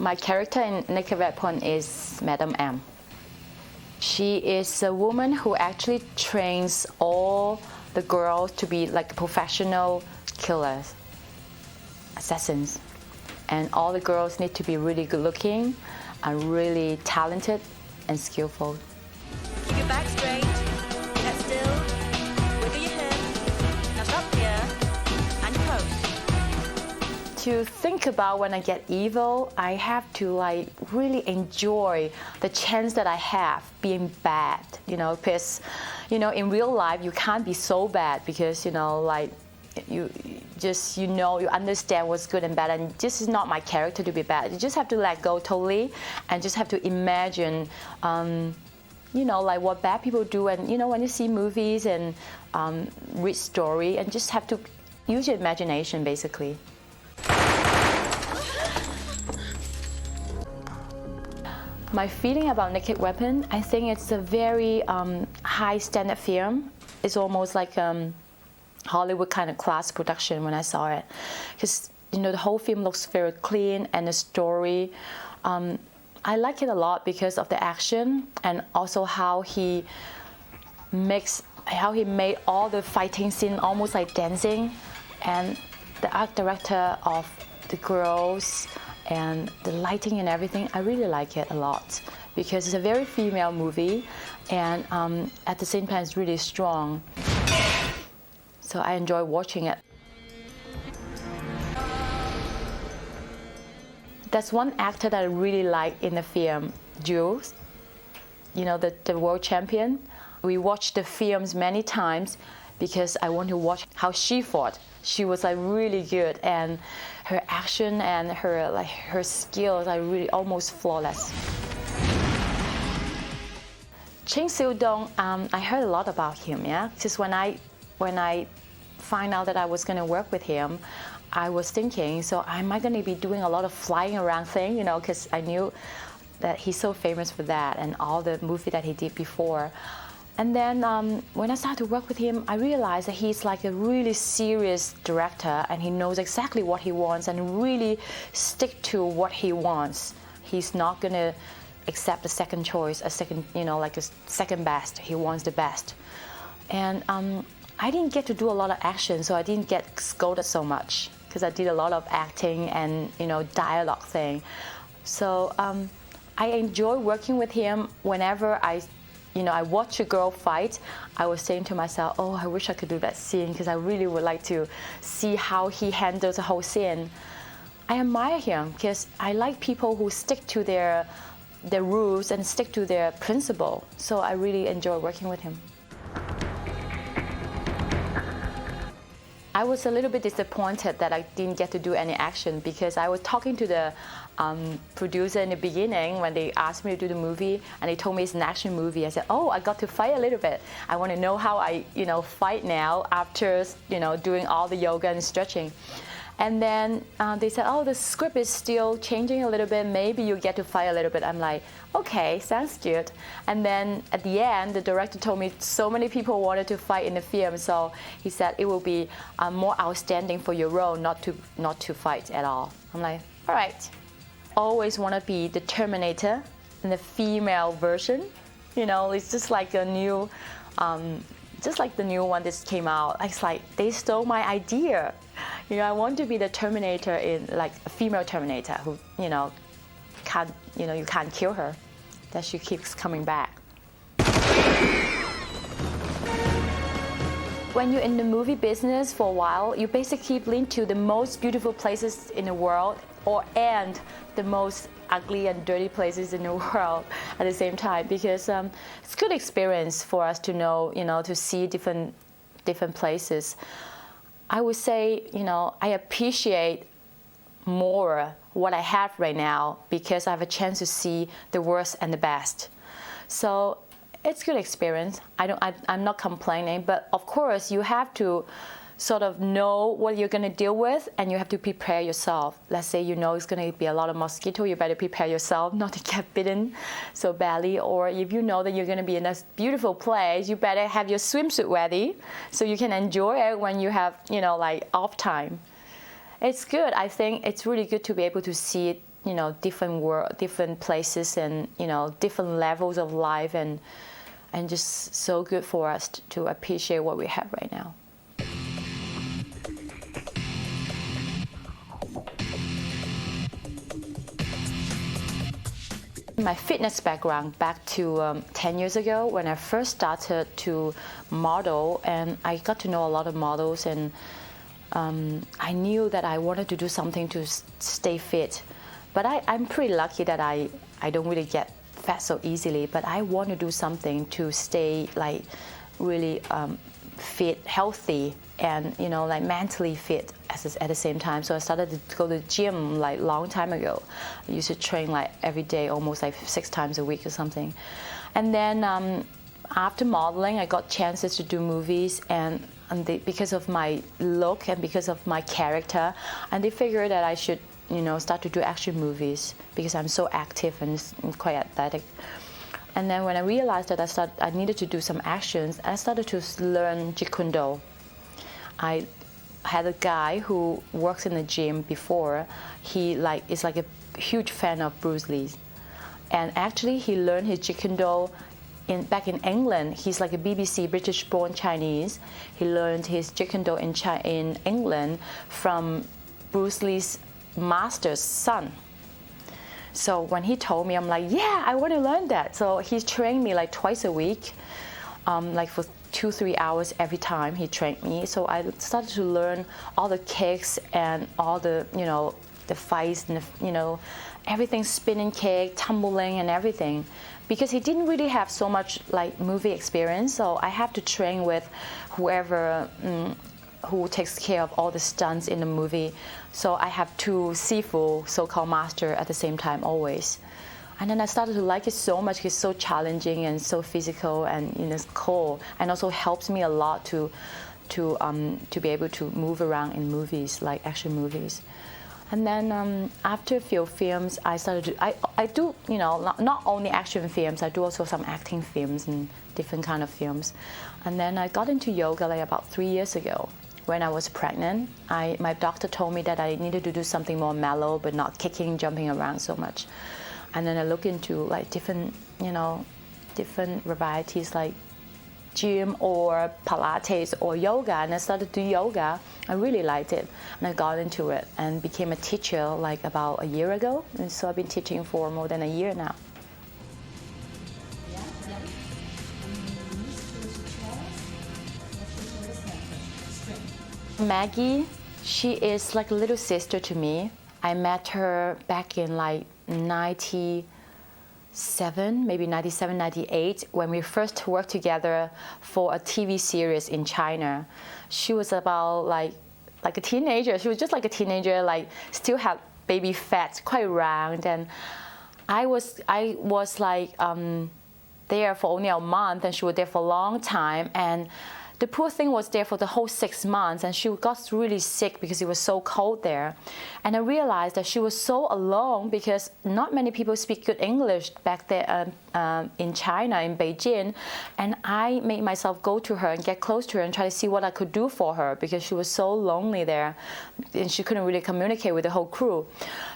My character in Naked Weapon is Madam M. She is a woman who actually trains all the girls to be like professional killers, assassins. And all the girls need to be really good looking and really talented and skillful. Keep your back straight, head still, wiggle your hips. Now stop here and pose. To think about when I get evil, I have to like really enjoy the chance that I have being bad, because, in real life you can't be so bad because, like you understand what's good and bad, and this is not my character to be bad. You just have to let go totally and just have to imagine, like what bad people do, and when you see movies and read story, and just have to use your imagination basically. My feeling about Naked Weapon, I think it's a very high standard film. It's almost like Hollywood kind of class production when I saw it, because the whole film looks very clean, and the story, I like it a lot because of the action and also how he made all the fighting scene almost like dancing, and the art director of the girls and the lighting and everything. I really like it a lot because it's a very female movie, and at the same time it's really strong. So I enjoy watching it. There's one actor that I really like in the film, Jules, the world champion. We watched the films many times because I want to watch how she fought. She was like really good, and her action and her skills are really almost flawless. Ching Siu-dong, I heard a lot about him, because when I find out that I was going to work with him, I was thinking, so am I going to be doing a lot of flying around thing, because I knew that he's so famous for that and all the movie that he did before. And then when I started to work with him, I realized that he's like a really serious director, and he knows exactly what he wants and really stick to what he wants. He's not going to accept a second choice, a second best. He wants the best. And I didn't get to do a lot of action, so I didn't get scolded so much because I did a lot of acting and dialogue thing. So I enjoy working with him. Whenever I watch a girl fight, I was saying to myself, oh, I wish I could do that scene because I really would like to see how he handles the whole scene. I admire him because I like people who stick to their rules and stick to their principle. So I really enjoy working with him. I was a little bit disappointed that I didn't get to do any action because I was talking to the producer in the beginning when they asked me to do the movie, and they told me it's an action movie. I said, oh, I got to fight a little bit. I want to know how I fight now after doing all the yoga and stretching. And then they said, oh, the script is still changing a little bit. Maybe you get to fight a little bit. I'm like, okay, sounds good. And then at the end, the director told me so many people wanted to fight in the film. So he said it will be more outstanding for your role not to fight at all. I'm like, all right. Always want to be the Terminator in the female version. It's just like a new, just like the new one that came out. It's like they stole my idea. I want to be the Terminator in like a female Terminator who, you can't kill her, that she keeps coming back. When you're in the movie business for a while, you basically link to the most beautiful places in the world and the most ugly and dirty places in the world at the same time, because it's a good experience for us to know, to see different places. I would say, I appreciate more what I have right now because I have a chance to see the worst and the best. So it's a good experience. I'm not complaining, but of course you have to sort of know what you're going to deal with, and you have to prepare yourself. Let's say it's going to be a lot of mosquito, you better prepare yourself not to get bitten so badly. Or if you know that you're going to be in a beautiful place, you better have your swimsuit ready so you can enjoy it when you have, off time. It's good. I think it's really good to be able to see different world, different places, and different levels of life, and just so good for us to appreciate what we have right now. My fitness background back to 10 years ago when I first started to model, and I got to know a lot of models, and I knew that I wanted to do something to stay fit. But I'm pretty lucky that I don't really get fat so easily, but I want to do something to stay like really fit, healthy, and like mentally fit at the same time. So I started to go to the gym like long time ago. I used to train like every day, almost like 6 times a week or something. And then after modeling, I got chances to do movies, and because of my look and because of my character, and they figured that I should start to do action movies because I'm so active and quite athletic. And then when I realized that I needed to do some actions, I started to learn Jeet Kune Do. I had a guy who works in the gym before. He is like a huge fan of Bruce Lee, and actually he learned his Jeet Kune Do back in England. He's like a BBC British-born Chinese. He learned his Jeet Kune Do in England from Bruce Lee's master's son. So when he told me, I'm like, yeah, I want to learn that. So he trained me like twice a week, like for 2-3 hours every time he trained me. So I started to learn all the kicks and all the the fights and everything, spinning kick, tumbling, and everything, because he didn't really have so much like movie experience. So I have to train with whoever who takes care of all the stunts in the movie. So I have 2 Sifu, so-called master, at the same time always. And then I started to like it so much. It's so challenging and so physical, and it's cool, and also helps me a lot to be able to move around in movies, like action movies. And then after a few films, I started to I do not only action films. I do also some acting films and different kind of films. And then I got into yoga like about 3 years ago. When I was pregnant, my doctor told me that I needed to do something more mellow, but not kicking, jumping around so much. And then I looked into like different varieties like gym or Pilates or yoga, and I started to do yoga. I really liked it, and I got into it and became a teacher like about a year ago. And so I've been teaching for more than a year now. Maggie, she is like a little sister to me. I met her back in like 97, maybe 97, 98, when we first worked together for a TV series in China. She was about like a teenager. She was just like a teenager, like still had baby fat, quite round. And I was like there for only a month, and she was there for a long time. And the poor thing was there for the whole 6 months, and she got really sick because it was so cold there. And I realized that she was so alone because not many people speak good English back there in China, in Beijing. And I made myself go to her and get close to her and try to see what I could do for her, because she was so lonely there and she couldn't really communicate with the whole crew.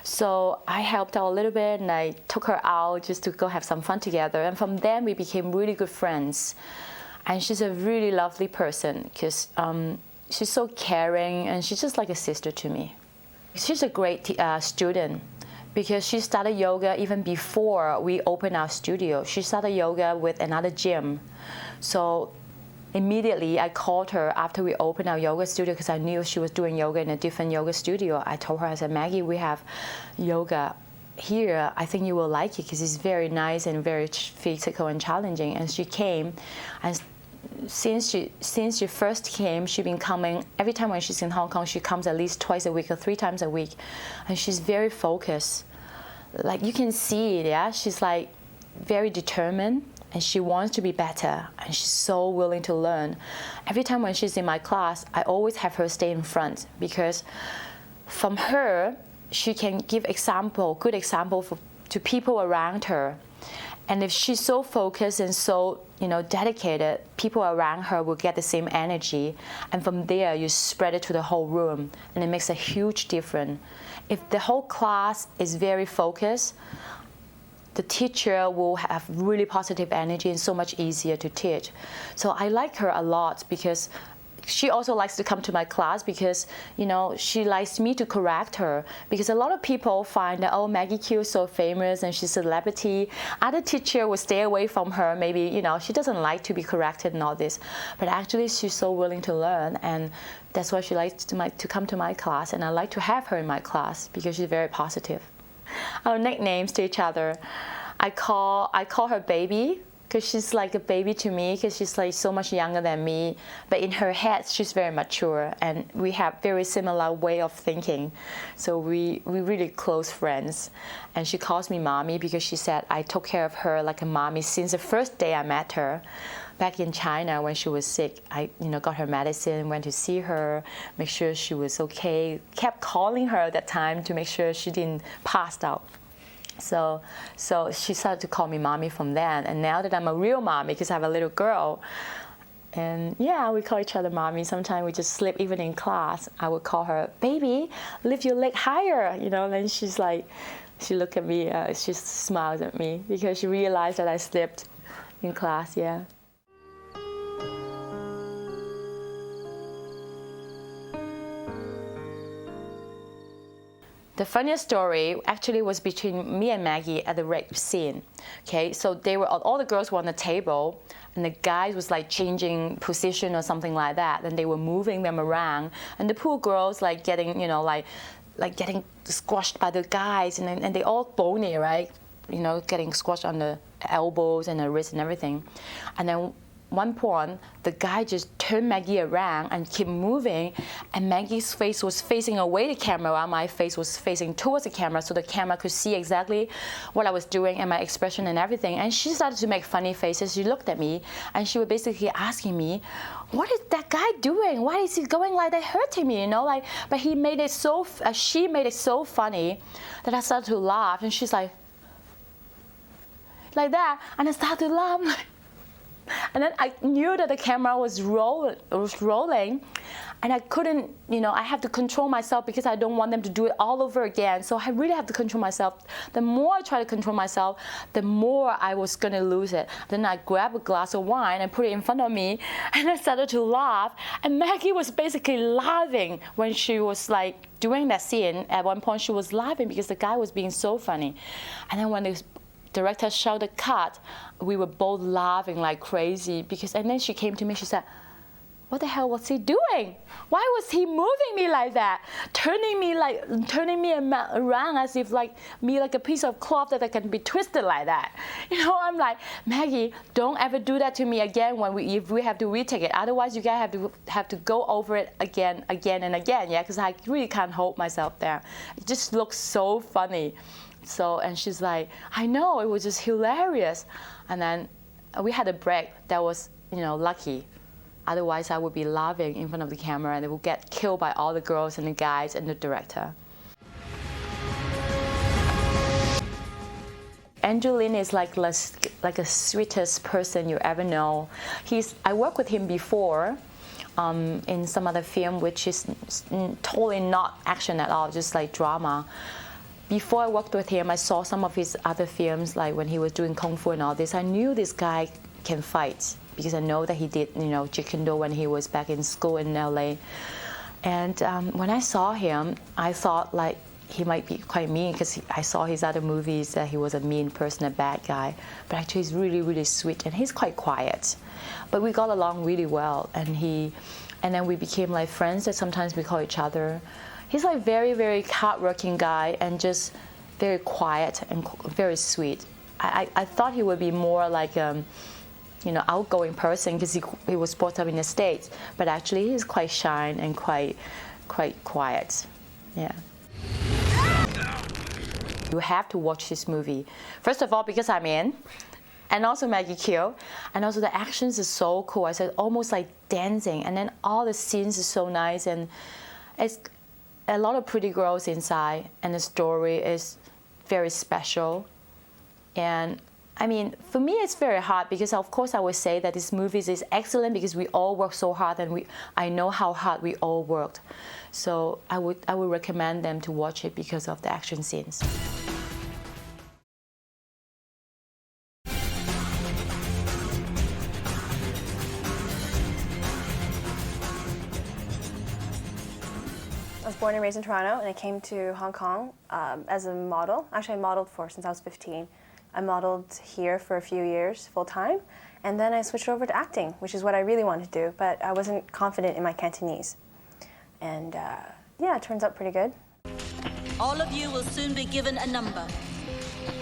So I helped out a little bit, and I took her out just to go have some fun together. And from then we became really good friends. And she's a really lovely person because she's so caring, and she's just like a sister to me. She's a great student because she started yoga even before we opened our studio. She started yoga with another gym. So immediately I called her after we opened our yoga studio because I knew she was doing yoga in a different yoga studio. I told her, I said, Maggie, we have yoga here. I think you will like it because it's very nice and very physical and challenging. And she came, and since she first came, she's been coming every time when she's in Hong Kong. She comes at least twice a week or 3 times a week, and she's very focused. Like you can see it, yeah. She's like very determined, and she wants to be better, and she's so willing to learn. Every time when she's in my class, I always have her stay in front because from her she can give good example to people around her. And if she's so focused and so dedicated, people around her will get the same energy, and from there you spread it to the whole room, and it makes a huge difference. if the whole class is very focused, the teacher will have really positive energy and so much easier to teach. So I like her a lot because she also likes to come to my class because, she likes me to correct her. Because a lot of people find that, oh, Maggie Q is so famous and she's a celebrity. Other teacher will stay away from her. Maybe, she doesn't like to be corrected and all this. But actually, she's so willing to learn. And that's why she likes to come to my class. And I like to have her in my class because she's very positive. Our nicknames to each other. I call her baby, because she's like a baby to me, because she's like so much younger than me, but in her head she's very mature, and we have very similar way of thinking, so we really close friends. And she calls me mommy because she said I took care of her like a mommy since the first day I met her. Back in China when she was sick, I got her medicine, went to see her, make sure she was okay, kept calling her at that time to make sure she didn't pass out. So she started to call me mommy from then. And now that I'm a real mommy, because I have a little girl, and yeah, we call each other mommy. Sometimes we just slip, even in class. I would call her, baby, lift your leg higher, and she's like, she looked at me, she smiles at me because she realized that I slipped in class, yeah. The funniest story actually was between me and Maggie at the rape scene. Okay, so they were all the girls were on the table, and the guys was like changing position or something like that, and they were moving them around, and the poor girls like getting like getting squashed by the guys, and they all bony, right? Getting squashed on the elbows and the wrists and everything, and then. One point, the guy just turned Maggie around and kept moving, and Maggie's face was facing away the camera while my face was facing towards the camera, so the camera could see exactly what I was doing and my expression and everything. And she started to make funny faces. She looked at me and she was basically asking me, what is that guy doing? Why is he going like that, hurting me? But he made it so, she made it so funny that I started to laugh, and she's like that, and I started to laugh. And then I knew that the camera was rolling, and I couldn't, I have to control myself because I don't want them to do it all over again. So I really have to control myself. The more I try to control myself, the more I was gonna lose it. Then I grabbed a glass of wine and put it in front of me, and I started to laugh. And Maggie was basically laughing when she was like doing that scene. At one point, she was laughing because the guy was being so funny. And then when the director shouted cut, we were both laughing like crazy and then she came to me, she said, what the hell was he doing? Why was he moving me like that? Turning me around as if like a piece of cloth that can be twisted like that. I'm like, Maggie, don't ever do that to me again if we have to retake it. Otherwise you guys have to go over it again and again, yeah, because I really can't hold myself there. It just looks so funny. So, and she's like, I know, it was just hilarious. And then we had a break that was, lucky. Otherwise, I would be laughing in front of the camera and it would get killed by all the girls and the guys and the director. Angelin is like the sweetest person you ever know. I worked with him before in some other film, which is totally not action at all, just like drama. Before I worked with him, I saw some of his other films, like when he was doing Kung Fu and all this. I knew this guy can fight because I know that he did, Jeet Kune Do when he was back in school in LA. And when I saw him, I thought like he might be quite mean because I saw his other movies that he was a mean person, a bad guy. But actually he's really, really sweet, and he's quite quiet. But we got along really well, and then we became like friends that sometimes we call each other. He's like very, very hardworking guy and just very quiet and very sweet. I thought he would be more like outgoing person because he was brought up in the States, but actually he's quite shy and quite quiet. Yeah. You have to watch this movie. First of all, because I'm in, and also Maggie Q, and also the actions is so cool. I said almost like dancing, and then all the scenes is so nice, and it's a lot of pretty girls inside, and the story is very special. And I mean, for me, it's very hard because, of course, I would say that this movie is excellent because we all worked so hard, and I know how hard we all worked. So I would recommend them to watch it because of the action scenes. I was born and raised in Toronto, and I came to Hong Kong as a model. Actually, I modeled since I was 15. I modeled here for a few years full-time, and then I switched over to acting, which is what I really wanted to do, but I wasn't confident in my Cantonese. And yeah, it turns out pretty good. All of you will soon be given a number.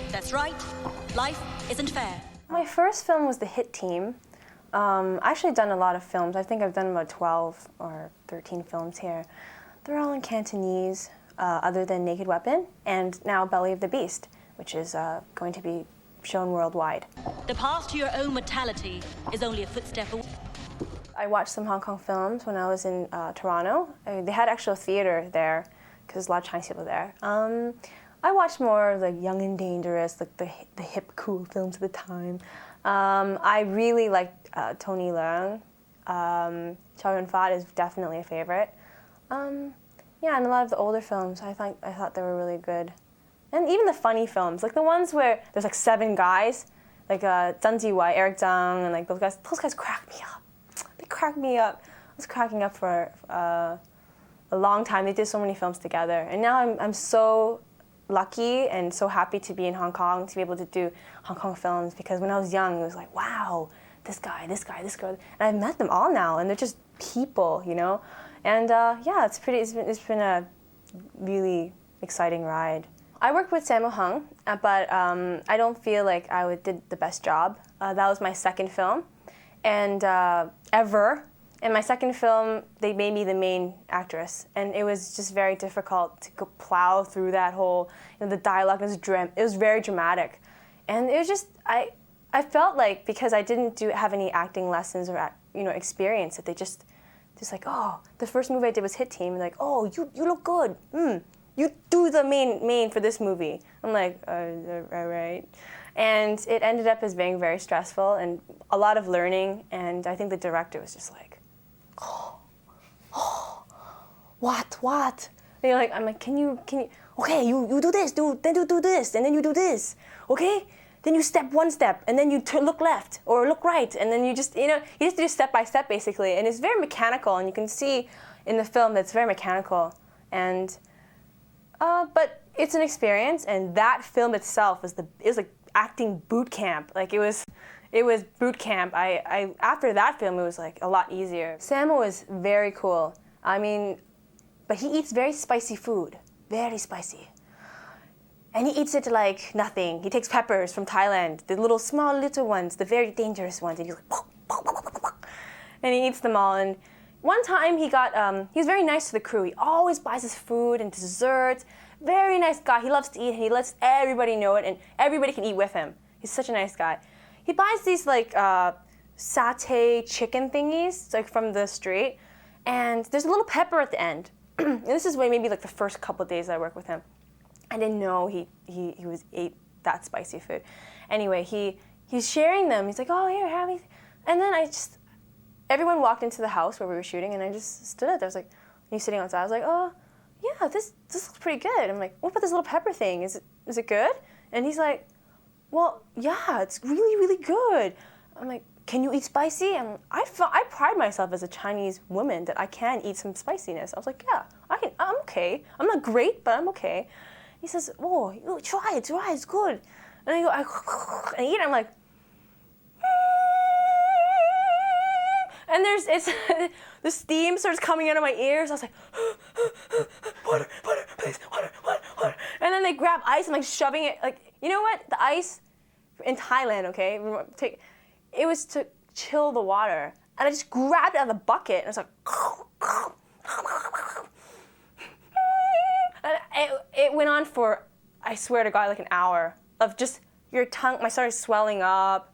That's right, life isn't fair. My first film was The Hit Team. I've actually done a lot of films. I think I've done about 12 or 13 films here. They're all in Cantonese, other than Naked Weapon, and now Belly of the Beast, which is going to be shown worldwide. The path to your own mortality is only a footstep away. I watched some Hong Kong films when I was in Toronto. They had actual theater there, because there's a lot of Chinese people there. I watched more of like Young and Dangerous, like the hip, cool films at the time. I really liked Tony Leung. Chow Yun-fat is definitely a favorite. Yeah, and a lot of the older films, I thought they were really good. And even the funny films, like the ones where there's like 7 guys, like Zhang Ziwei, Eric Zhang, and like those guys crack me up. They crack me up. I was cracking up for a long time. They did so many films together. And now I'm so lucky and so happy to be in Hong Kong, to be able to do Hong Kong films, because when I was young, it was like, wow, this guy, this girl. And I've met them all now, and they're just people, you know? And yeah, it's been a really exciting ride. I worked with Samo Hung, but I don't feel like I did the best job. That was my second film, and ever. In my second film, they made me the main actress, and it was just very difficult to plow through that whole, the dialogue was very dramatic, and it was just I felt like, because I didn't have any acting lessons or experience, that they just like, oh, the first movie I did was Hit Team, like, oh, you look good, you do the main for this movie. I'm like, all right. And it ended up as being very stressful and a lot of learning, and I think the director was just like, what? And I'm like, can you, okay, you do this, then you do this, and then you do this, okay? Then you step one step, and then you look left or look right, and then you just, you have to do step by step basically, and it's very mechanical, and you can see in the film that it's very mechanical, and but it's an experience, and that film itself it was like acting boot camp, like it was boot camp. I after that film it was like a lot easier. Samo is very cool. I mean, but he eats very spicy food, very spicy. And he eats it like nothing. He takes peppers from Thailand, the small little ones, the very dangerous ones, and he's like, and he eats them all. And one time he was very nice to the crew. He always buys us food and desserts. Very nice guy. He loves to eat, and he lets everybody know it, and everybody can eat with him. He's such a nice guy. He buys these like satay chicken thingies, like from the street, and there's a little pepper at the end. And this is maybe like the first couple of days I worked with him. I didn't know he ate that spicy food. Anyway, he's sharing them. He's like, oh, here, have these. And then everyone walked into the house where we were shooting, and I just stood there. I was like, he's sitting outside. I was like, oh, yeah, this looks pretty good. I'm like, what about this little pepper thing? Is it good? And he's like, well, yeah, it's really, really good. I'm like, can you eat spicy? And I pride myself as a Chinese woman that I can eat some spiciness. I was like, yeah, I'm okay. I'm not great, but I'm okay. He says, oh, try it, it's good. And I eat it, I'm like, and the steam starts coming out of my ears. I was like, water, please, water. And then they grab ice and like shoving it, like, you know what? The ice in Thailand, okay, it was to chill the water. And I just grabbed it out of the bucket, and I was like, and it went on for, I swear to God, like an hour of just your tongue. My started swelling up,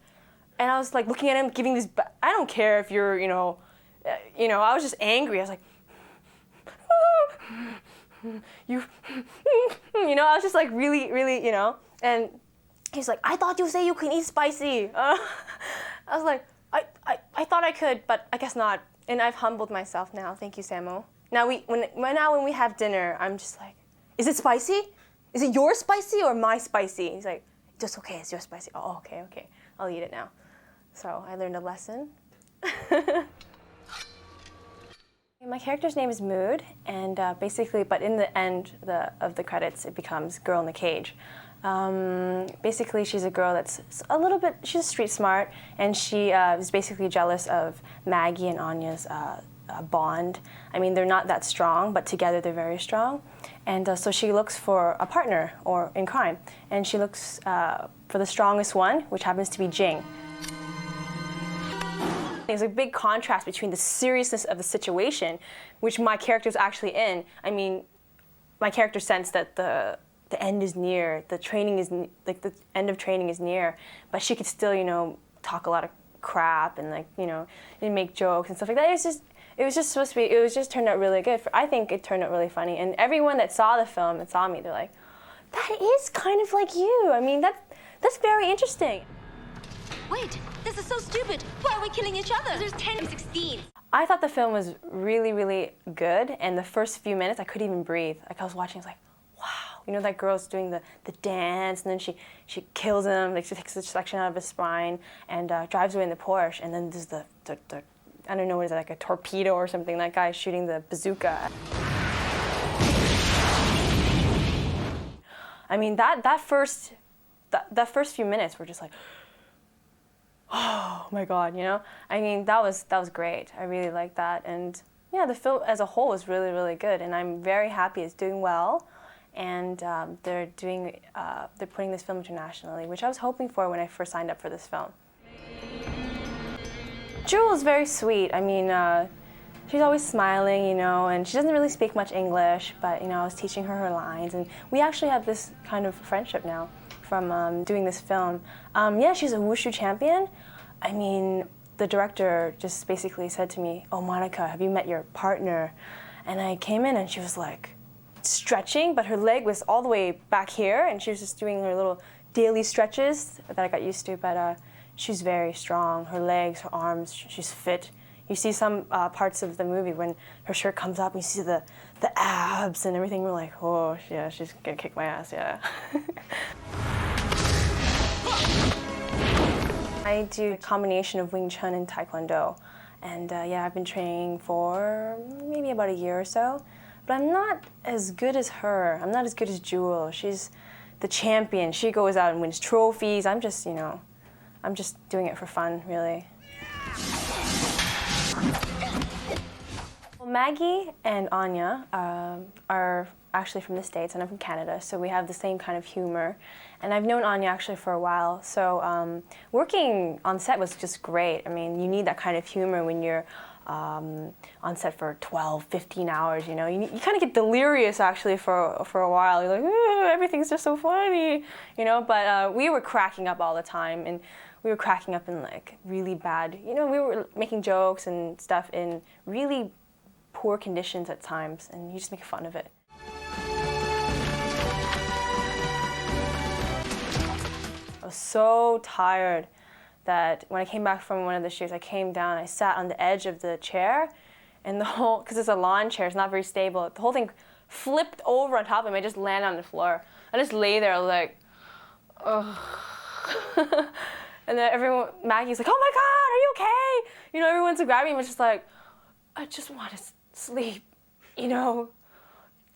and I was like looking at him, giving this. I don't care if you're, I was just angry. I was like, I was just like really, really, and He's like, I thought you say you can eat spicy. I was like, I thought I could, but I guess not. And I've humbled myself now. Thank you, Samo. Now when we have dinner, I'm just like, is it spicy? Is it your spicy or my spicy? He's like, just okay, it's your spicy. Oh, okay, I'll eat it now. So I learned a lesson. My character's name is Mood, and basically, but in the end of the credits, it becomes Girl in the Cage. Basically, she's a girl that's she's street smart, and she is basically jealous of Maggie and Anya's bond. I mean, they're not that strong, but together they're very strong. And so she looks for a partner or in crime, and she looks for the strongest one, which happens to be Jing. There's a big contrast between the seriousness of the situation, which my character's actually in. I mean, my character sensed that the end is near, the end of training is near, but she could still, talk a lot of crap and and make jokes and stuff like that. It was just supposed to be. It was just turned out really good. I think it turned out really funny, and everyone that saw the film and saw me, they're like, "That is kind of like you." I mean, that's very interesting. Wait, this is so stupid. Why are we killing each other? There's 10 and 16. I thought the film was really, really good, and the first few minutes I couldn't even breathe. Like I was watching, I was like, wow. That girl's doing the dance, and then she kills him. Like she takes a section out of his spine and drives away in the Porsche, and then there's the I don't know what is it, like a torpedo or something. That guy shooting the bazooka. I mean that first few minutes were just like, oh my God, I mean, that was great. I really liked that. And yeah, the film as a whole was really, really good. And I'm very happy it's doing well. And they're putting this film internationally, which I was hoping for when I first signed up for this film. Jewel is very sweet. I mean, she's always smiling, and she doesn't really speak much English, but I was teaching her lines. And we actually have this kind of friendship now from doing this film. Yeah, she's a wushu champion. I mean, the director just basically said to me, "Oh, Monica, have you met your partner?" And I came in and she was like stretching, but her leg was all the way back here, and she was just doing her little daily stretches that I got used to. But she's very strong. Her legs, her arms, she's fit. You see some parts of the movie when her shirt comes up, and you see the abs and everything. We're like, oh, yeah, she's gonna kick my ass, yeah. I do a combination of Wing Chun and Taekwondo. And yeah, I've been training for maybe about a year or so. But I'm not as good as her. I'm not as good as Jewel. She's the champion. She goes out and wins trophies. I'm just, I'm just doing it for fun, really. Well, Maggie and Anya are actually from the States, and I'm from Canada, so we have the same kind of humor. And I've known Anya actually for a while, so working on set was just great. I mean, you need that kind of humor when you're on set for 12, 15 hours, you kind of get delirious actually for a while. You're like, everything's just so funny, but we were cracking up all the time, and we were cracking up in like really bad, we were making jokes and stuff in really poor conditions at times, and you just make fun of it. I was so tired that when I came back from one of the shoots, I came down, I sat on the edge of the chair, and because it's a lawn chair, it's not very stable, the whole thing flipped over on top of me. I just landed on the floor. I just lay there like, ugh. And then Maggie's like, oh my God, are you okay? Everyone's grabbing me. I was just like, I just want to sleep,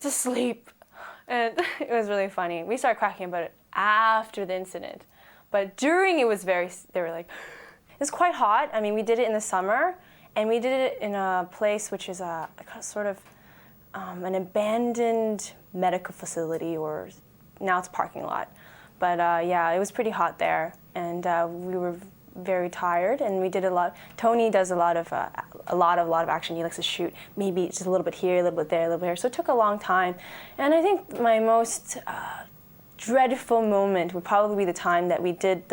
just sleep. And it was really funny. We started cracking about it after the incident. But during they were like, it's quite hot. I mean, we did it in the summer, and we did it in a place which is a sort of an abandoned medical facility, or now it's a parking lot. But yeah, it was pretty hot there, and we were very tired, and we did a lot. Tony does a lot of action. He likes to shoot maybe just a little bit here, a little bit there, a little bit here. So it took a long time, and I think my most dreadful moment would probably be the time that we did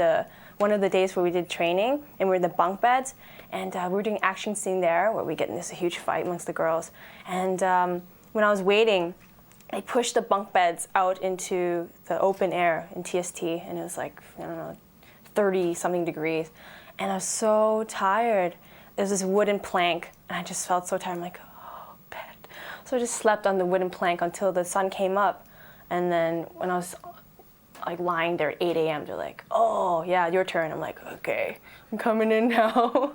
one of the days where we did training, and we're in the bunk beds, and we were doing an action scene there where we get in this huge fight amongst the girls. And when I was waiting, they pushed the bunk beds out into the open air in TST, and it was like, I don't know, 30-something degrees. And I was so tired. There was this wooden plank, and I just felt so tired. I'm like, oh, bed. So I just slept on the wooden plank until the sun came up. And then when I was like lying there at 8 a.m., they're like, oh, yeah, your turn. I'm like, okay, I'm coming in now.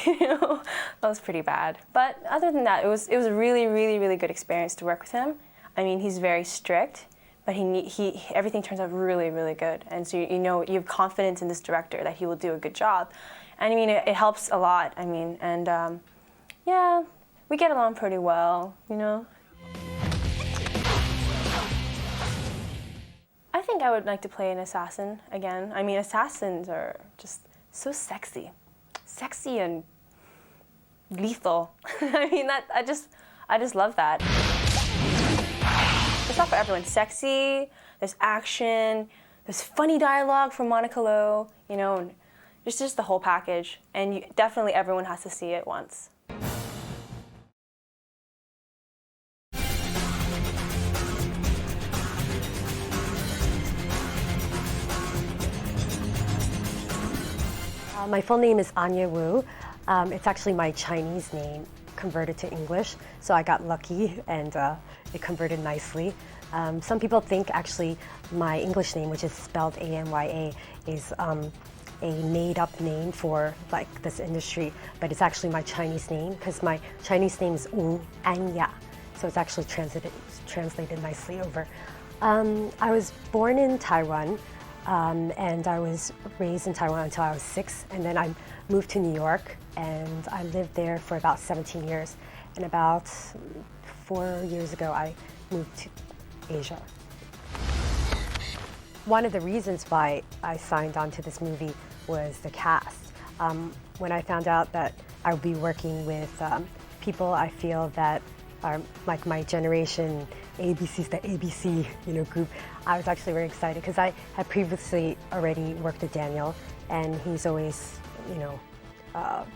You know, that was pretty bad. But other than that, it was a really, really, really good experience to work with him. I mean, he's very strict, but he everything turns out really, really good. And so you know, you have confidence in this director that he will do a good job. And I mean, it helps a lot. I mean, and yeah, we get along pretty well, you know. I think I would like to play an assassin again. I mean, assassins are just so sexy and lethal. I mean, I just love that. It's not for everyone. Sexy, there's action, there's funny dialogue from Monica Lowe, you know, and it's just the whole package. And definitely everyone has to see it once. My full name is Anya Wu. It's actually my Chinese name converted to English, so I got lucky and it converted nicely. Some people think actually my English name, which is spelled A-N-Y-A, is a made-up name for like this industry, but it's actually my Chinese name because my Chinese name is Wong Anya, so it's actually translated nicely over. I was born in Taiwan. And I was raised in Taiwan until I was 6, and then I moved to New York, and I lived there for about 17 years. And about 4 years ago, I moved to Asia. One of the reasons why I signed on to this movie was the cast. When I found out that I would be working with people I feel that are like my generation, ABC's the ABC, group, I was actually very excited because I had previously already worked with Daniel, and he's always,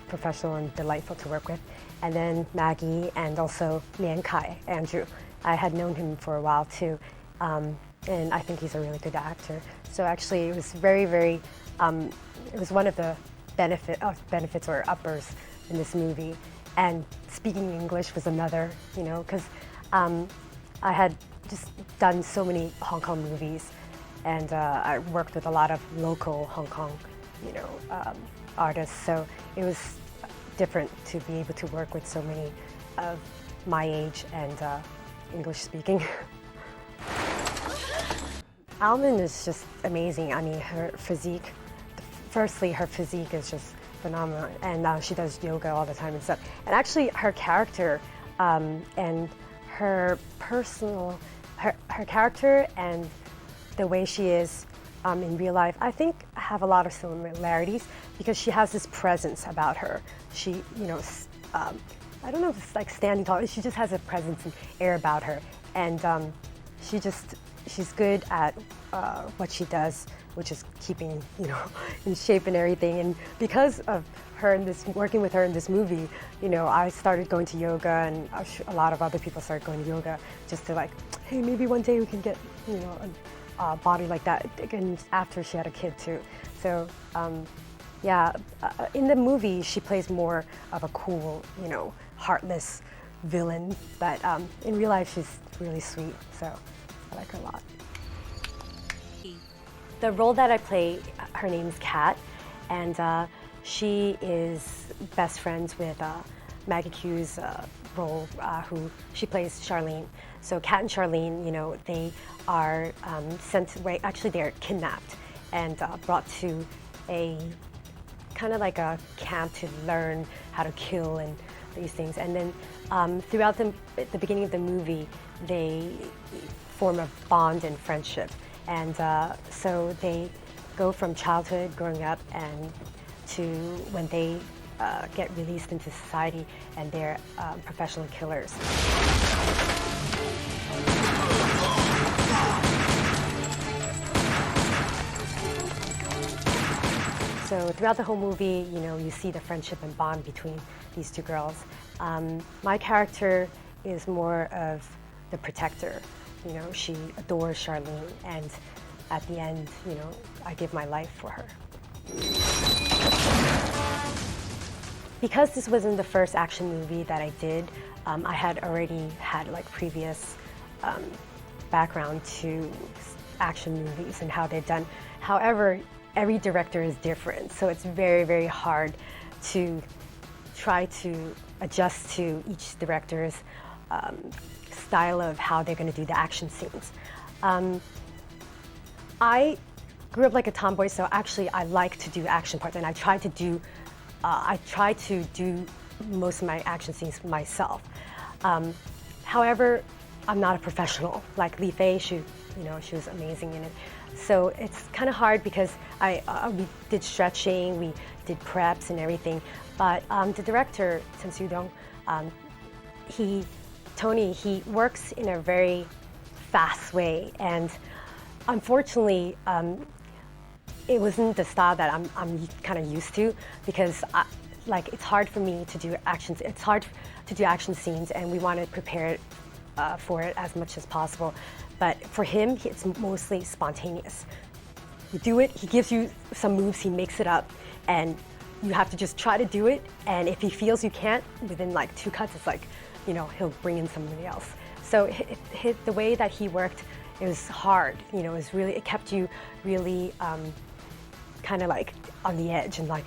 professional and delightful to work with. And then Maggie and also Lian Kai, Andrew. I had known him for a while too, and I think he's a really good actor. So actually it was very, very, it was one of the benefits or uppers in this movie. And speaking English was another, because I had just done so many Hong Kong movies, and I worked with a lot of local Hong Kong, artists. So it was different to be able to work with so many of my age and English speaking. Almen is just amazing. I mean, her physique, firstly, her physique is just phenomenal, and she does yoga all the time and stuff. And actually, her character and her her character and the way she is in real life, I think have a lot of similarities because she has this presence about her. She, I don't know if it's like standing tall. She just has a presence and air about her, and she's good at what she does, which is keeping, in shape and everything. And because of her in working with her in this movie, I started going to yoga, and a lot of other people started going to yoga just to like, hey, maybe one day we can get, a body like that. And after she had a kid too. So, in the movie, she plays more of a cool, heartless villain, but in real life, she's really sweet. So I like her a lot. The role that I play, her name is Kat, and she is best friends with Maggie Q's role, who she plays Charlene. So Kat and Charlene, they are sent away. Actually, they're kidnapped and brought to a kind of like a camp to learn how to kill and these things. And then throughout the beginning of the movie, they form a bond and friendship. And so they go from childhood, growing up, and to when they get released into society and they're professional killers. So throughout the whole movie, you see the friendship and bond between these two girls. My character is more of the protector. You know, she adores Charlene, and at the end, you know, I give my life for her. Because this wasn't the first action movie that I did, I had already had like previous background to action movies and how they're done. However, every director is different, so it's very, very hard to try to adjust to each director's style of how they're going to do the action scenes. I grew up like a tomboy, so actually I like to do action parts, and I try to do most of my action scenes myself. However, I'm not a professional. Like Li Fei, she was amazing in it. So it's kind of hard because we did stretching, we did preps and everything. But the director, Dong, Tony, he works in a very fast way, and unfortunately, it wasn't the style that I'm kind of used to, because it's hard for me to do actions. It's hard to do action scenes, and we want to prepare for it as much as possible. But for him, it's mostly spontaneous. You do it, he gives you some moves, he makes it up, and you have to just try to do it. And if he feels you can't, within like 2 cuts, it's like, you know, he'll bring in somebody else. So the way that he worked, it was hard. You know, it kept you really kind of like on the edge and like,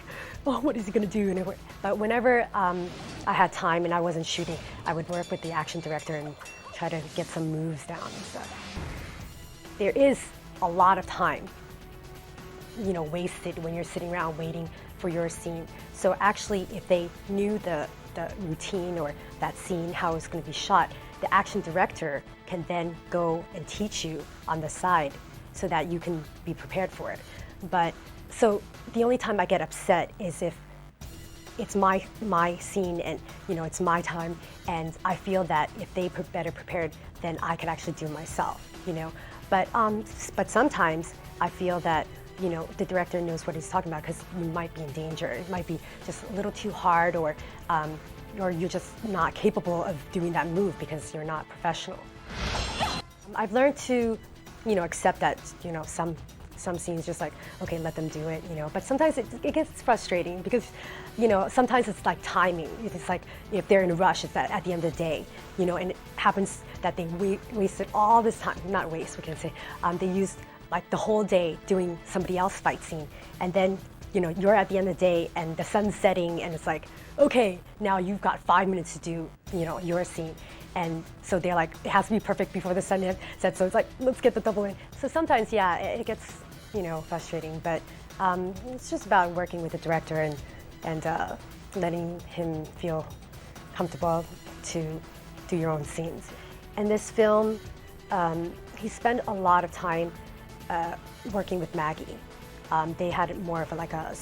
oh, what is he gonna do? But whenever I had time and I wasn't shooting, I would work with the action director and try to get some moves down and stuff. There is a lot of time, you know, wasted when you're sitting around waiting for your scene. So actually, if they knew the routine or that scene, how it's going to be shot, the action director can then go and teach you on the side so that you can be prepared for it. But so the only time I get upset is if it's my scene and, you know, it's my time, and I feel that if they better prepared, then I could actually do it myself, you know. But sometimes I feel that, you know, the director knows what he's talking about, because you might be in danger. It might be just a little too hard, or you're just not capable of doing that move because you're not professional. I've learned to, you know, accept that, you know, some scenes just like, okay, let them do it, you know. But sometimes it gets frustrating because, you know, sometimes it's like timing. It's like if they're in a rush, it's at the end of the day, you know, and it happens that they wasted all this time, not waste, we can say, they used like the whole day doing somebody else's fight scene, and then, you know, you're at the end of the day and the sun's setting, and it's like, okay, now you've got 5 minutes to do, you know, your scene. And so they're like, it has to be perfect before the sun sets, so it's like, let's get the double in. So sometimes, yeah, it gets, you know, frustrating, but it's just about working with the director and letting him feel comfortable to do your own scenes. And this film, he spent a lot of time working with Maggie. They had more of a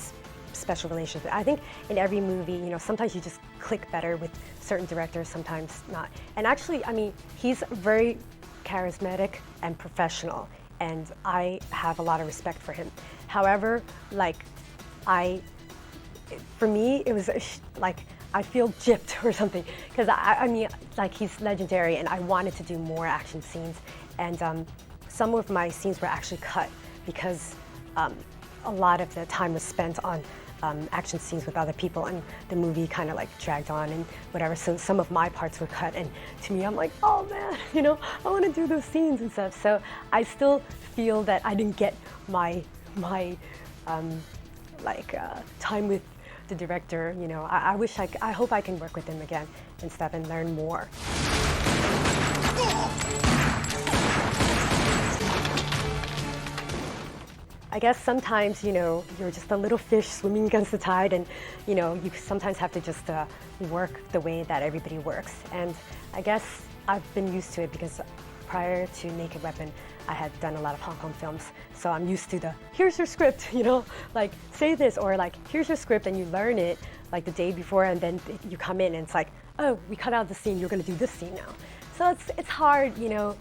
special relationship. I think in every movie, you know, sometimes you just click better with certain directors, sometimes not. And actually, I mean, he's very charismatic and professional, and I have a lot of respect for him. However, for me, it was like, I feel gypped or something, because I mean, like, he's legendary, and I wanted to do more action scenes, and some of my scenes were actually cut because a lot of the time was spent on action scenes with other people, and the movie kind of like dragged on and whatever, so some of my parts were cut, and to me, I'm like, oh man, you know, I want to do those scenes and stuff. So I still feel that I didn't get my time with the director, you know. I hope I can work with him again and stuff and learn more. I guess sometimes, you know, you're just a little fish swimming against the tide, and, you know, you sometimes have to just work the way that everybody works. And I guess I've been used to it because prior to Naked Weapon, I had done a lot of Hong Kong films. So I'm used to here's your script, you know, like, say this, or like, here's your script, and you learn it like the day before, and then you come in and it's like, oh, we cut out the scene, you're gonna do this scene now. So it's hard, you know.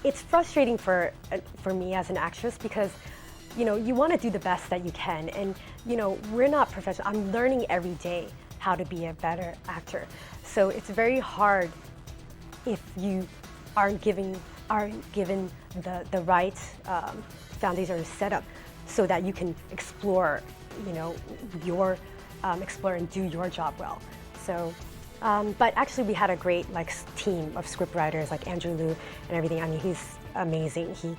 It's frustrating for me as an actress because, you know, you want to do the best that you can, and, you know, we're not professional. I'm learning every day how to be a better actor. So it's very hard if you aren't given the right foundation or setup so that you can explore, explore and do your job well. So, but actually we had a great team of script writers like Andrew Liu and everything. I mean, he's amazing. He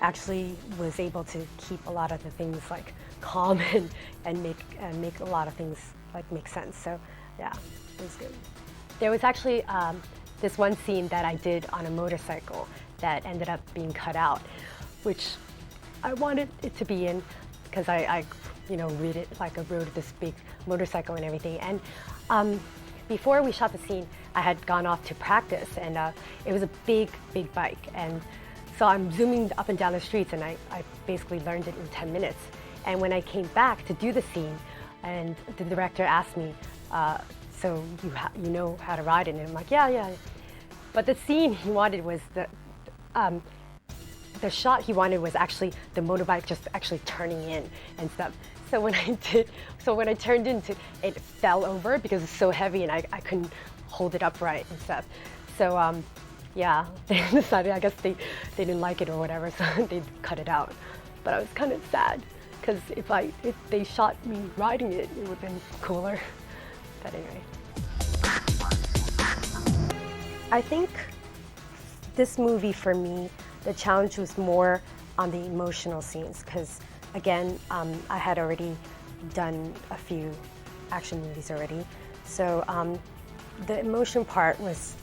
actually was able to keep a lot of the things calm and make a lot of things make sense. So yeah, it was good. There was actually this one scene that I did on a motorcycle that ended up being cut out, which I wanted it to be in because I read it I rode this big motorcycle and everything. And before we shot the scene, I had gone off to practice, and it was a big bike. And so I'm zooming up and down the streets, and I basically learned it in 10 minutes. And when I came back to do the scene, and the director asked me, so you know how to ride it? And I'm like, yeah. But the scene he wanted was the shot he wanted was actually the motorbike just actually turning in and stuff. So when I turned into it fell over because it's so heavy and I couldn't hold it upright and stuff. So yeah, they decided, I guess they didn't like it or whatever, so they cut it out. But I was kind of sad because if they shot me riding it, it would have been cooler. But anyway. I think this movie for me, the challenge was more on the emotional scenes because again, I had already done a few action movies already. So the emotion part was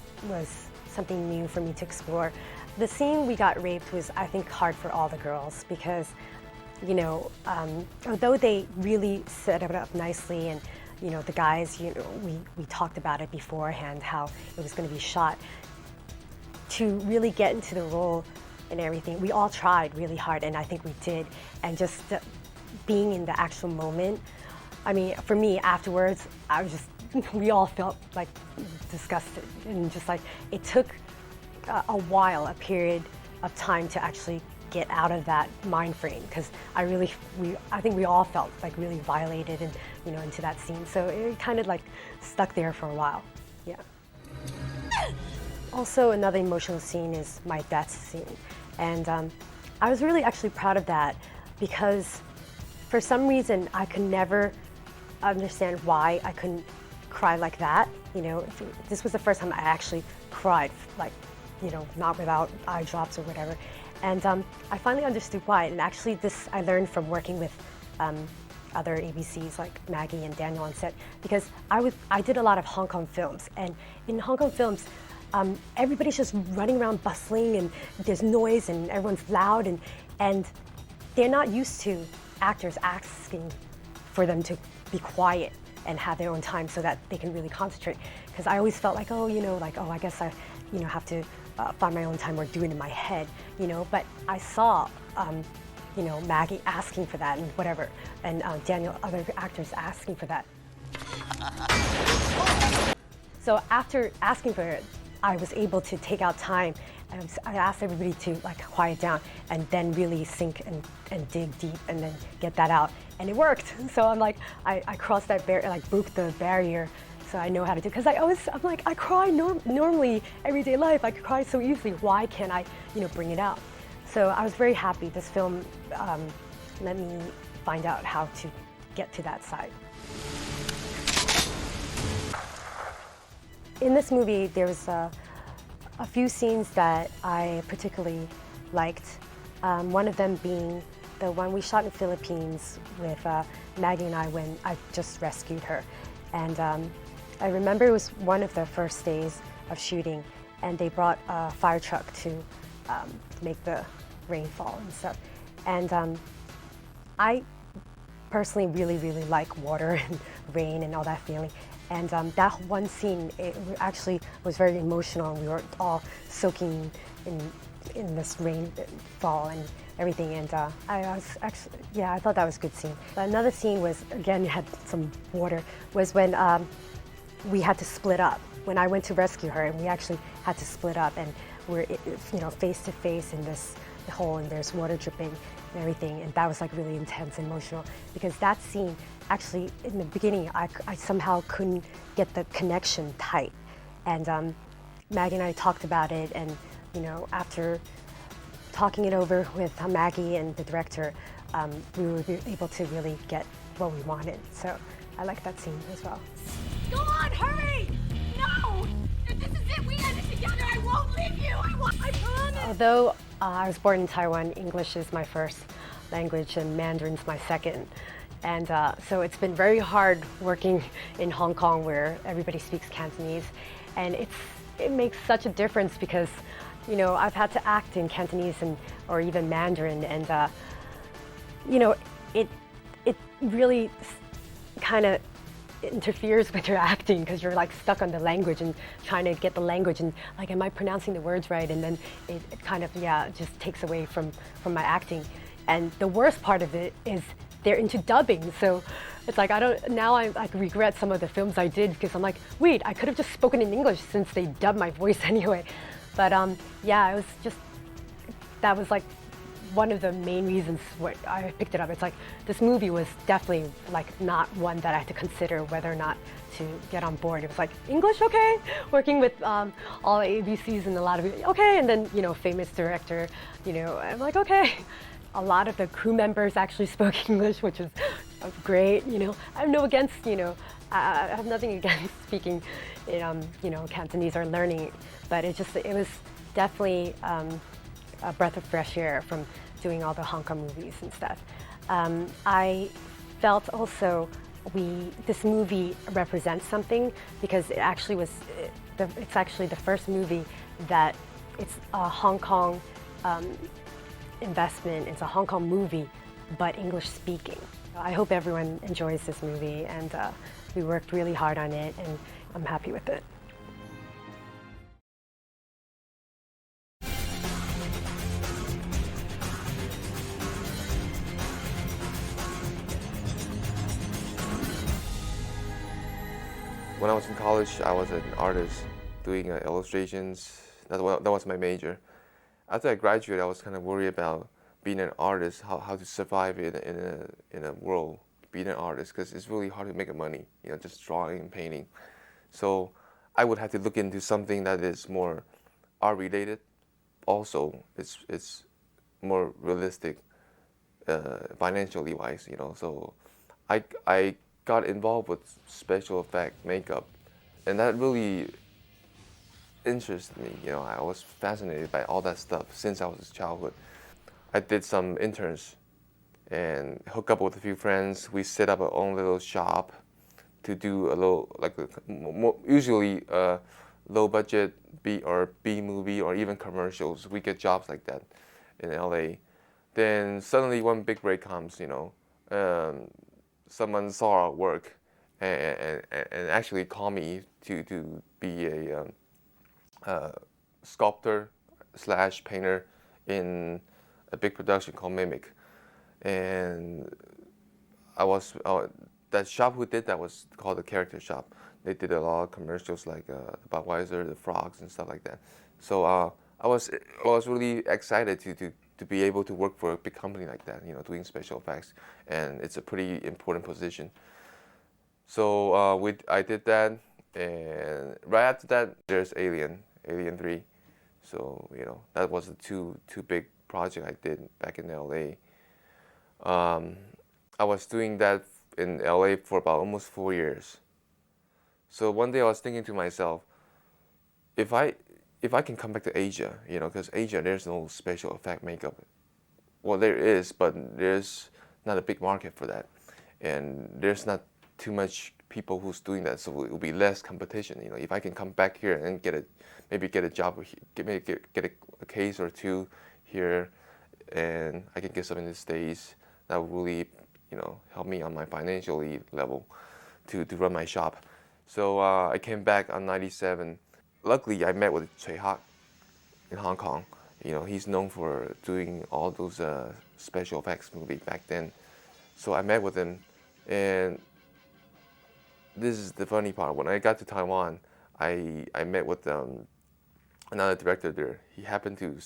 something new for me to explore. The scene we got raped was, I think, hard for all the girls because, although they really set it up nicely and, the guys, we talked about it beforehand, how it was going to be shot. To really get into the role and everything, we all tried really hard, and I think we did. And just being in the actual moment, I mean, for me, afterwards, we all felt disgusted, and just it took a while, a period of time to actually get out of that mind frame, because I think we all felt really violated and into that scene. So it kind of stuck there for a while. Yeah. Also, another emotional scene is my death scene, and I was really actually proud of that because for some reason I could never understand why I couldn't cry like that. This was the first time I actually cried, not without eye drops or whatever. And I finally understood why. And actually, this I learned from working with other ABCs like Maggie and Daniel on set, because I did a lot of Hong Kong films, and in Hong Kong films, everybody's just running around bustling and there's noise and everyone's loud and they're not used to actors asking for them to be quiet and have their own time so that they can really concentrate. Because I always felt I guess I have to find my own time or do it in my head, but I saw Maggie asking for that and whatever, and Daniel, other actors asking for that. So after asking for it, I was able to take out time, and I asked everybody to quiet down and then really sink and dig deep and then get that out, and it worked. So I'm I crossed that barrier, broke the barrier, so I know how to do it. Because I cry normally everyday life. I cry so easily. Why can't I, bring it out? So I was very happy. This film let me find out how to get to that side. In this movie, there was a few scenes that I particularly liked. One of them being the one we shot in the Philippines with Maggie and I when I just rescued her. And I remember it was one of the first days of shooting, and they brought a fire truck to make the rainfall and stuff. And I personally really like water and rain and all that feeling. And that one scene, it actually was very emotional. We were all soaking in this rainfall and everything. And I thought that was a good scene. Another scene was, again, had some water, was when we had to split up. When I went to rescue her, and we actually had to split up, and we're face to face in this hole, and there's water dripping and everything, and that was really intense and emotional, because that scene, actually in the beginning, I somehow couldn't get the connection tight, and Maggie and I talked about it, and after talking it over with Maggie and the director, we were able to really get what we wanted. So I like that scene as well. Go on, hurry! No! If this is it, we end it together. I won't leave you. I promise. Although I was born in Taiwan, English is my first language and Mandarin's my second. And so it's been very hard working in Hong Kong where everybody speaks Cantonese. And it makes such a difference because, I've had to act in Cantonese or even Mandarin, and it really kind of interferes with your acting because you're like stuck on the language and trying to get the language and like, am I pronouncing the words right? And then it kind of, just takes away from my acting. And the worst part of it is they're into dubbing. So it's like, I regret some of the films I did because I'm like, wait, I could have just spoken in English since they dubbed my voice anyway. But it was just, that was like one of the main reasons why I picked it up. It's like, this movie was definitely like not one that I had to consider whether or not to get on board. It was like, English, okay. Working with all ABCs and a lot of, okay. And then, famous director, I'm like, okay. A lot of the crew members actually spoke English, which was great. I have no against, I have nothing against speaking, Cantonese or learning it, but it was definitely a breath of fresh air from doing all the Hong Kong movies and stuff. I felt also this movie represents something because it's actually the first movie that it's a Hong Kong investment. It's a Hong Kong movie, but English speaking. I hope everyone enjoys this movie, and we worked really hard on it, and I'm happy with it. When I was in college, I was an artist doing illustrations. That was my major. After I graduated, I was kind of worried about being an artist, how to survive in a world being an artist, because it's really hard to make money, just drawing and painting. So I would have to look into something that is more art related. Also, it's more realistic, financially wise, So I got involved with special effect makeup, and that really interested me. I was fascinated by all that stuff since I was a childhood. I did some interns and hooked up with a few friends. We set up our own little shop to do a little, usually low budget B movie or even commercials. We get jobs like that in LA. Then suddenly one big break comes, someone saw our work and actually called me to be a sculptor / painter in a big production called Mimic. And that shop who did that was called the Character Shop. They did a lot of commercials like the Budweiser, the frogs, and stuff like that. So I was really excited to be able to work for a big company like that, doing special effects, and it's a pretty important position. So I did that, and right after that, there's Alien 3. So that was the two big projects I did back in LA. I was doing that in LA for about almost 4 years. So one day I was thinking to myself, if I can come back to Asia, because Asia, there's no special effect makeup. Well, there is, but there's not a big market for that, and there's not too much people who's doing that, so it will be less competition. If I can come back here and maybe get a job, get a case or two here, and I can get some in the States, that would really, help me on my financially level to run my shop. So I came back on '97. Luckily, I met with Chik in Hong Kong. He's known for doing all those special effects movies back then. So I met with him, and this is the funny part. When I got to Taiwan, I met with another director there. He happened to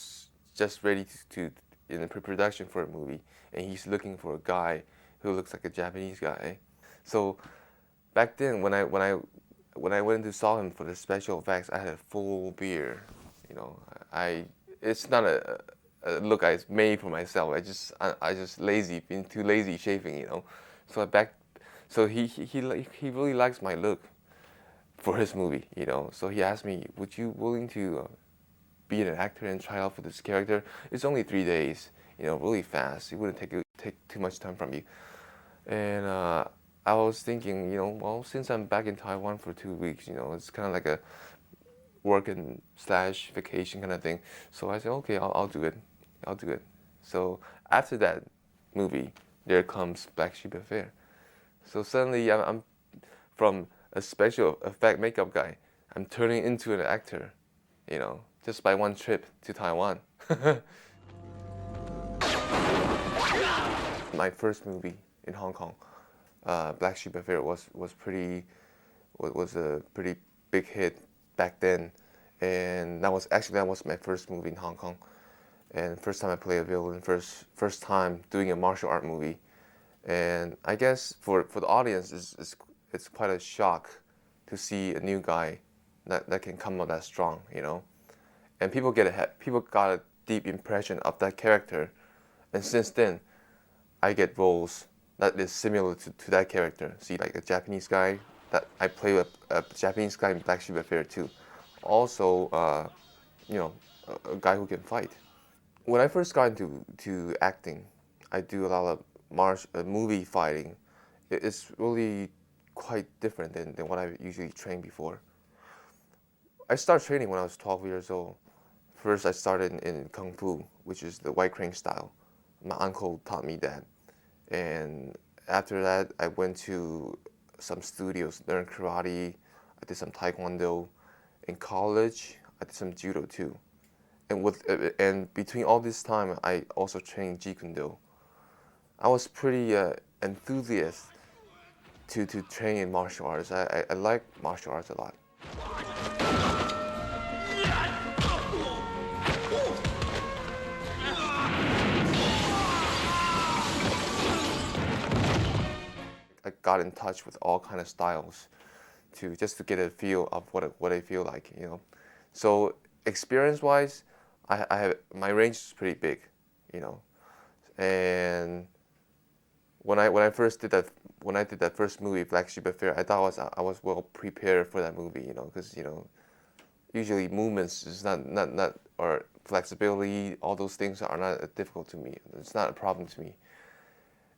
just ready to in pre-production for a movie, and he's looking for a guy who looks like a Japanese guy. So back then, when I went to saw him for the special effects, I had a full beard, You know, it's not a look I made for myself. I just lazy, being too lazy shaving. You know, so he really likes my look for his movie. You know, so he asked me, would you willing to be an actor and try out for this character? It's only 3 days. You know, really fast. It wouldn't take too much time from you. And I was thinking, you know, well, since I'm back in Taiwan for 2 weeks, you know, it's kind of like a work and slash vacation kind of thing. So I said, okay, I'll do it. I'll do it. So after that movie, there comes Black Sheep Affair. So suddenly I'm from a special effect makeup guy, I'm turning into an actor, you know, just by one trip to Taiwan. My first movie in Hong Kong, Black Sheep Affair, was a pretty big hit back then, and that was my first movie in Hong Kong, and first time I played a villain, first time doing a martial art movie, and I guess for the audience it's quite a shock to see a new guy that can come out that strong, you know, and people got a deep impression of that character, and since then I get roles that is similar to that character. See, like a Japanese guy, that I play with a Japanese guy in Black Sheep Affair too. Also, you know, a guy who can fight. When I first got into acting, I do a lot of movie fighting. It's really quite different than what I usually trained before. I started training when I was 12 years old. First, I started in Kung Fu, which is the white crane style. My uncle taught me that. And after that, I went to some studios, learned karate. I did some taekwondo. In college, I did some judo too. And between all this time, I also trained jeet kune do. I was pretty enthusiastic to train in martial arts. I like martial arts a lot. I got in touch with all kind of styles just to get a feel of what I feel like, you know. So experience-wise, I have my range is pretty big, you know. And when I did that first movie, Black Sheep Affair, I thought I was well prepared for that movie, you know, because you know, usually movements is not or flexibility, all those things are not difficult to me. It's not a problem to me.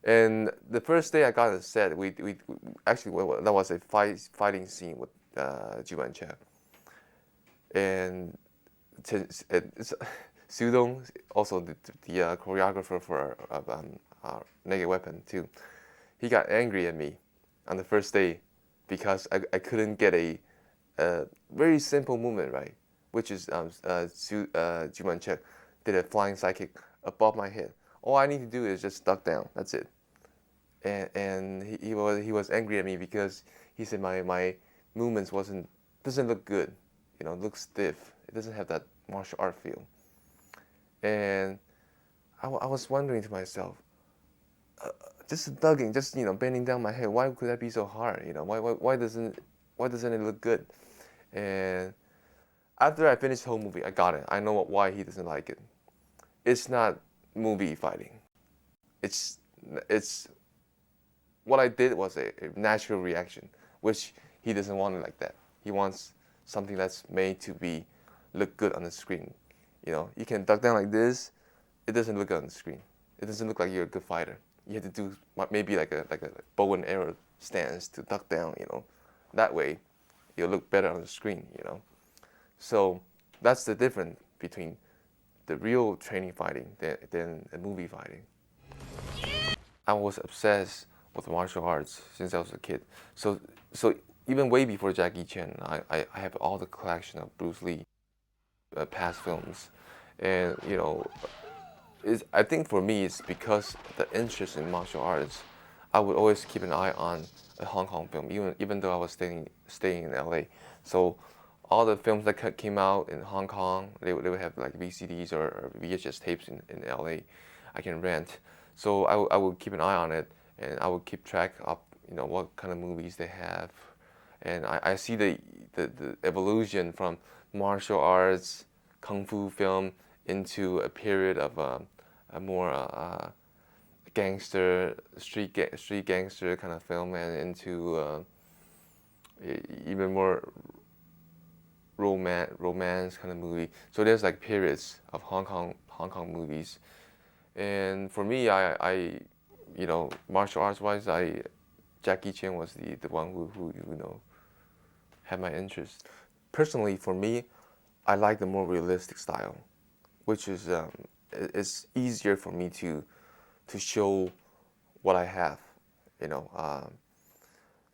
And the first day I got on set, we actually, that was a fighting scene with Chik. And Sudong, also the choreographer for Naked Weapon too, he got angry at me on the first day because I couldn't get a very simple movement right, which is Chik did a flying side kick above my head. All I need to do is just duck down. That's it. And he was angry at me because he said my movements doesn't look good. You know, it looks stiff. It doesn't have that martial art feel. And I was wondering to myself, just ducking, just you know, bending down my head. Why could that be so hard? You know, why doesn't it look good? And after I finished the whole movie, I got it. I know why he doesn't like it. It's not movie fighting. It's what I did was a natural reaction, which he doesn't want it like that. He wants something that's made to look good on the screen. You know, you can duck down like this. It doesn't look good on the screen. It doesn't look like you're a good fighter. You have to do maybe like a bow and arrow stance to duck down. You know, that way you'll look better on the screen. You know, so that's the difference between the real training fighting than the movie fighting. I was obsessed with martial arts since I was a kid. So even way before Jackie Chan, I have all the collection of Bruce Lee past films, and you know, I think for me it's because the interest in martial arts. I would always keep an eye on a Hong Kong film, even though I was staying in LA. So all the films that came out in Hong Kong, they would have like VCDs or VHS tapes in LA. I can rent. So I would keep an eye on it, and I would keep track of you know what kind of movies they have, and I see the evolution from martial arts, kung fu film into a period of a more gangster, street gangster kind of film, and into even more romance kind of movie. So there's like periods of Hong Kong movies, and for me, I you know, martial arts wise, Jackie Chan was the one who you know had my interest. Personally, for me, I like the more realistic style, which is it's easier for me to show what I have. You know,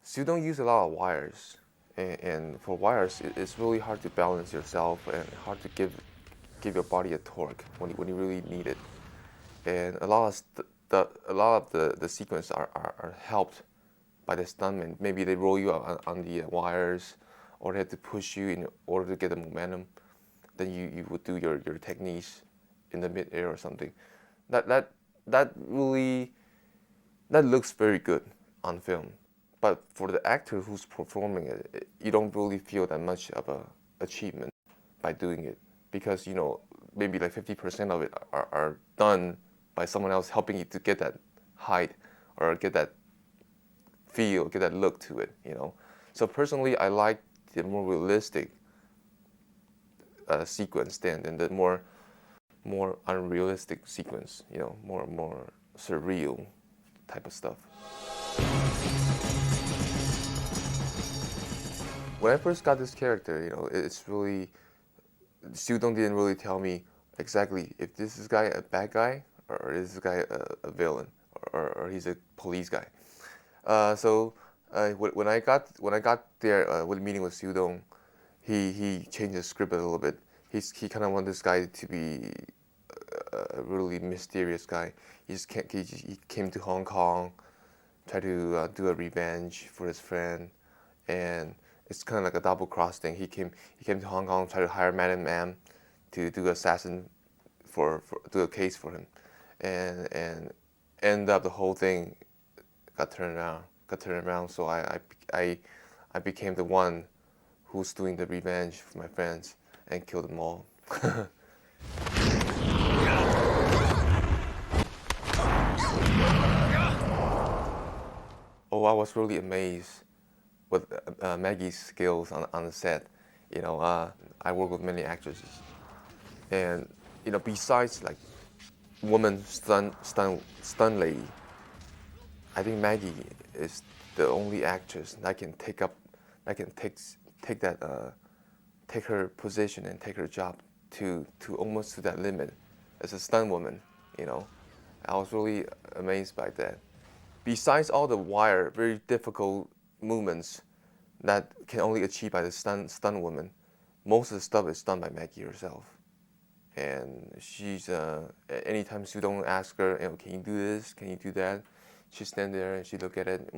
so you don't use a lot of wires, and for wires, it's really hard to balance yourself and hard to give your body a torque when you really need it. And a lot of the sequence are helped by the stuntmen. Maybe they roll you out on the wires, or they have to push you in order to get the momentum. Then you would do your techniques in the mid-air or something. That really looks very good on film. But for the actor who's performing it, you don't really feel that much of a achievement by doing it, because you know maybe like 50% of it are done by someone else helping you to get that height or get that feel, get that look to it, you know. So personally, I like the more realistic sequence than the more unrealistic sequence, you know, more surreal type of stuff. When I first got this character, you know, it's really, Siu Dong didn't really tell me exactly if this is guy a bad guy or is this guy a villain or he's a police guy. So when I got there with meeting with Siu Dong, he changed the script a little bit. He kind of wanted this guy to be a really mysterious guy. He came to Hong Kong, tried to do a revenge for his friend, and it's kind of like a double cross thing. He came to Hong Kong, tried to hire Madam M to do assassin do a case for him, and end up the whole thing got turned around. So I became the one who's doing the revenge for my friends and killed them all. Oh, I was really amazed with Maggie's skills on the set. You know, I work with many actresses, and you know, besides like woman stunt lady, I think Maggie is the only actress that can take her position and take her job to almost to that limit as a stunt woman. You know, I was really amazed by that. Besides all the very difficult movements that can only achieve by the stunt woman, most of the stuff is done by Maggie herself. And she's anytime Siu Dong asks her, you know, can you do this? Can you do that? She stand there and she look at it.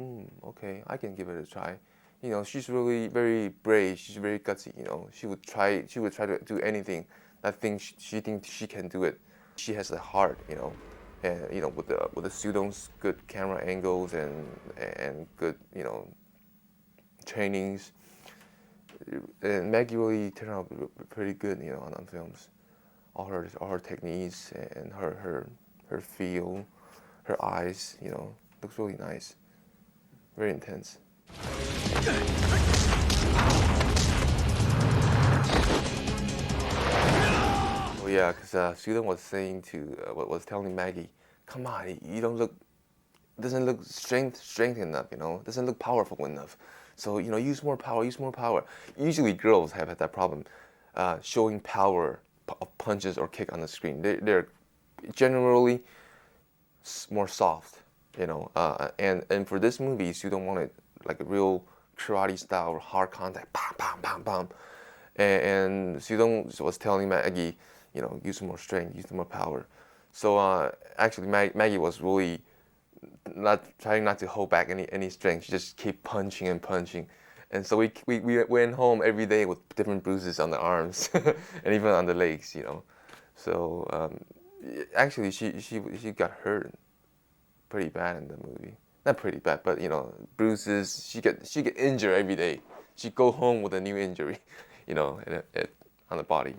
Okay, I can give it a try. You know, she's really very brave. She's very gutsy. You know, she would try to do anything that she thinks she can do it. She has a heart. You know, and you know, with the Siu Dong's good camera angles and good, you know, trainings, and Maggie really turned out pretty good. You know, on films, all her techniques and her feel, her eyes. You know, looks really nice, very intense. Oh yeah, because Siu Dong was telling Maggie, come on, you doesn't look strength enough, you know, doesn't look powerful enough. So, you know, use more power. Usually girls have that problem, showing power of punches or kick on the screen. They're generally more soft, you know, and for this movie, Siu Dong wanted like a real karate style or hard contact, bam, bam, bam, bam. And Siu Dong was telling Maggie, you know, use more strength, use more power. So actually, Maggie was really trying not to hold back any strength. She just keep punching and punching. And so we went home every day with different bruises on the arms and even on the legs, you know. So actually, she got hurt pretty bad in the movie. Not pretty bad, but you know, bruises. She get injured every day. She go home with a new injury, you know, on the body.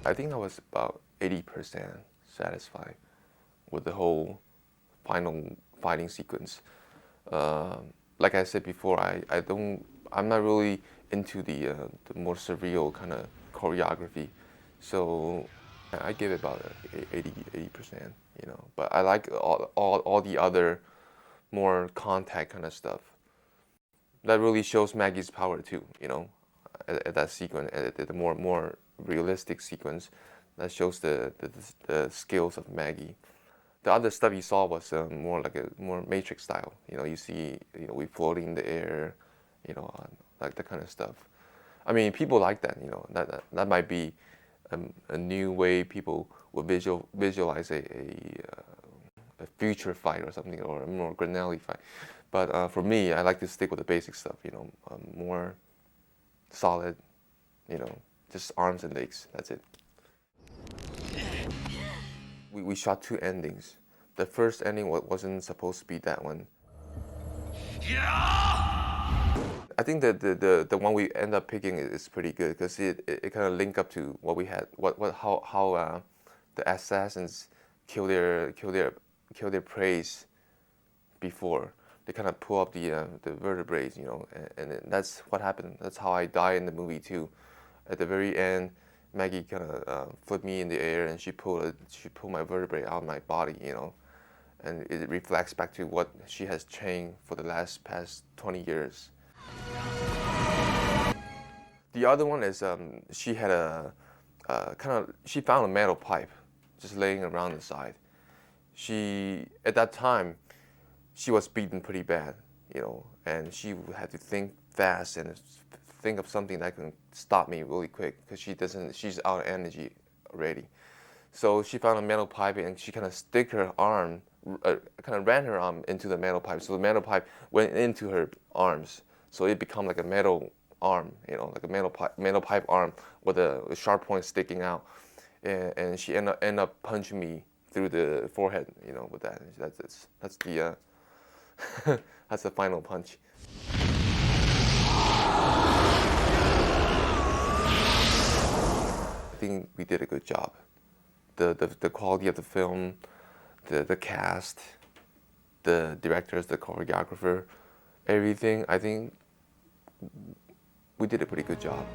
I think I was about 80% satisfied with the whole final fighting sequence. Like I said before, I'm not really into the more surreal kind of choreography, so I give it about 80%, you know. But I like all the other more contact kind of stuff. That really shows Maggie's power too, you know, at that sequence, at the more realistic sequence, that shows the skills of Maggie. The other stuff you saw was more like a more Matrix style. You know, you see, you know, we floating in the air, you know, like that kind of stuff. I mean, people like that. You know, that might be a new way people will visualize a future fight or something, or a more granelli fight. But for me, I like to stick with the basic stuff. You know, more solid. You know, just arms and legs. That's it. We shot 2 endings. The first ending wasn't supposed to be that one. I think that the one we end up picking is pretty good because it kind of link up to what we had, how the assassins kill their prey before. They kind of pull up the vertebrae, you know, and that's what happened. That's how I die in the movie too. At the very end, Maggie kind of flipped me in the air and she pulled my vertebrae out of my body, you know, and it reflects back to what she has trained for the past 20 years. The other one is she had she found a metal pipe just laying around the side. At that time, she was beaten pretty bad, you know, and she had to think fast and think of something that can stop me really quick because she's out of energy already. So she found a metal pipe and she kind of stick her arm, kind of ran her arm into the metal pipe. So the metal pipe went into her arms. So it became like a metal arm, you know, like a metal pipe arm with a sharp point sticking out. And she end up punching me through the forehead, you know, with that. That's the that's the final punch. I think we did a good job. The quality of the film, the cast, the directors, the choreographer, everything, I think we did a pretty good job.